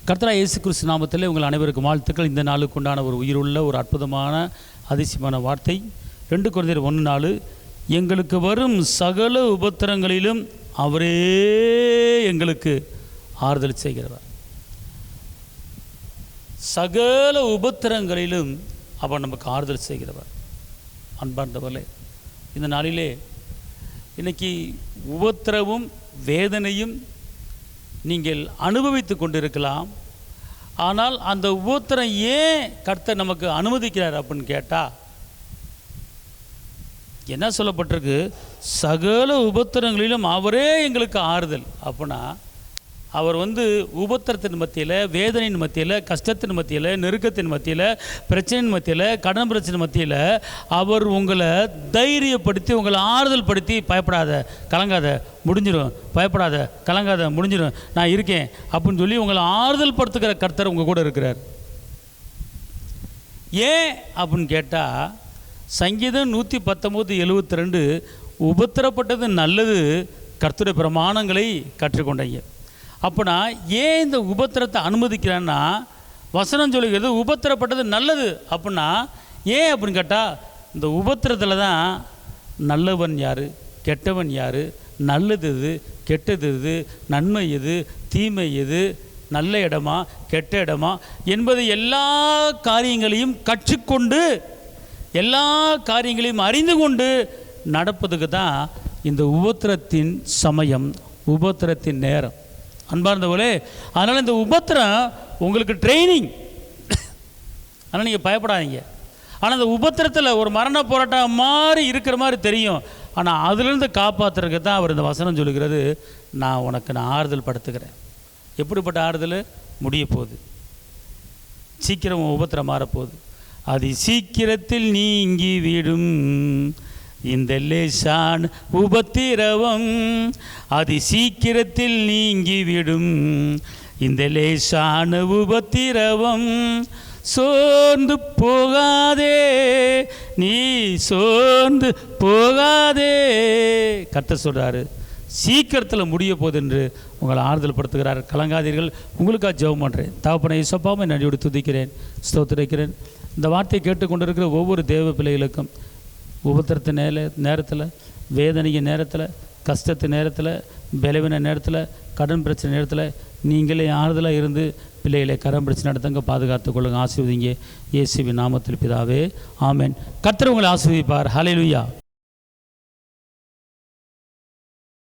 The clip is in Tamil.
கர்த்தராகிய இயேசு கிறிஸ்து நாமத்திலே உங்கள் அனைவருக்கும் வாழ்த்துக்கள். இந்த நாளுக்கு உண்டான ஒரு உயிருள்ள ஒரு அற்புதமான அதிசயமான வார்த்தை 2 கொரிந்தியர் 1:4. எங்களுக்கு வரும் சகல உபத்திரங்களிலும் அவரே எங்களுக்கு ஆறுதல் செய்கிறவர். சகல உபத்திரங்களிலும் அவர் நமக்கு ஆறுதல் செய்கிறவர். அன்பார்ந்தவர்களே, இந்த நாளிலே இன்னைக்கு உபத்திரவும் வேதனையும் நீங்கள் அனுபவித்து கொண்டிருக்கலாம். ஆனால் அந்த உபத்திரம் ஏன் கர்த்தர் நமக்கு அனுமதிக்கிறார் அப்படின்னு கேட்டால், என்ன சொல்லப்பட்டிருக்கு? சகல உபத்திரங்களிலும் அவரே எங்களுக்கு ஆறுதல். அப்படின்னா அவர் உபத்திரத்தின் மத்தியில், வேதனையின் மத்தியில், கஷ்டத்தின் மத்தியில், நெருக்கத்தின் மத்தியில், பிரச்சனையின் மத்தியில், கடன் பிரச்சனை மத்தியில் அவர் உங்களை தைரியப்படுத்தி, உங்களை ஆறுதல் படுத்தி, பயப்படாத, கலங்காத, முடிஞ்சிடும், பயப்படாத, கலங்காத, முடிஞ்சிடும், நான் இருக்கேன் அப்படின்னு சொல்லி உங்களை ஆறுதல் படுத்துக்கிற கர்த்தர் உங்கள் கூட இருக்கிறார். ஏன் அப்படின்னு கேட்டால், சங்கீதம் 119:72 உபத்திரப்பட்டது நல்லது, கர்த்தருடைய பிரமாணங்களை கற்றுக்கொண்டீங்க. அப்படின்னா ஏன் இந்த உபத்திரத்தை அனுமதிக்கிறான்னா, வசனம் சொல்லுகிறது உபத்திரப்பட்டது நல்லது. அப்படின்னா ஏன் அப்படின்னு கேட்டால், இந்த உபத்திரத்தில் தான் நல்லவன் யார், கெட்டவன் யார், நல்லது எது, கெட்டது எது, நன்மை எது, தீமை எது, நல்ல இடமா கெட்ட இடமா என்பது எல்லா காரியங்களையும் கற்றுக்கொண்டு, எல்லா காரியங்களையும் அறிந்து கொண்டு நடப்பதுக்கு தான் இந்த உபத்திரத்தின் சமயம், உபத்திரத்தின் நேரம். அன்பார்ந்தவர்களே, அதனால் இந்த உபத்திரம் உங்களுக்கு ட்ரைனிங். ஆனால் நீங்கள் பயப்படாதீங்க. ஆனால் இந்த உபத்திரத்தில் ஒரு மரண போராட்டம் மாதிரி இருக்கிற மாதிரி தெரியும். ஆனால் அதிலிருந்து காப்பாற்றுறதுக்கு தான் அவர் இந்த வசனம் சொல்லுகிறது, நான் ஆறுதல் படுத்துக்கிறேன். எப்படிப்பட்ட ஆறுதல்? முடிய போகுது, சீக்கிரம் உபத்திரம் மாறப்போகுது, அது சீக்கிரத்தில் நீங்கி விடும் இந்த லேசான் உபத்திரவம், அது சீக்கிரத்தில் நீங்கிவிடும் இந்த லேசான உபத்திரவம். சோர்ந்து போகாதே, நீ சோர்ந்து போகாதே. கர்த்தர் சொல்கிறாரு, சீக்கிரத்தில் முடிய போகுது என்று உங்களை ஆறுதல் படுத்துகிறார். கலங்காதீர்கள். உங்களுக்காக ஜெபம் பண்ணுறேன். தகப்பனே இயேசுவாவை நன்றியோடு துதிக்கிறேன், ஸ்தோத்திரிக்கிறேன். இந்த வார்த்தையை கேட்டுக்கொண்டிருக்கிற ஒவ்வொரு தேவ பிள்ளைகளுக்கும் உபத்திரத்தின் நேரத்தில், வேதனையின் நேரத்தில், கஷ்டத்தின் நேரத்தில், பலவீன நேரத்தில், கடன் பிரச்சனை நேரத்தில் நீங்களே ஆறுதலாக இருந்து பிள்ளைகளை கரம் பிரச்சனை நடத்துங்க, பாதுகாத்து கொள்ளுங்க, ஆசீர்வதிங்க. இயேசுவின் நாமத்தில் பிதாவே, ஆமென். கர்த்தர் உங்களை ஆசீர்வதிப்பார். ஹல்லேலூயா.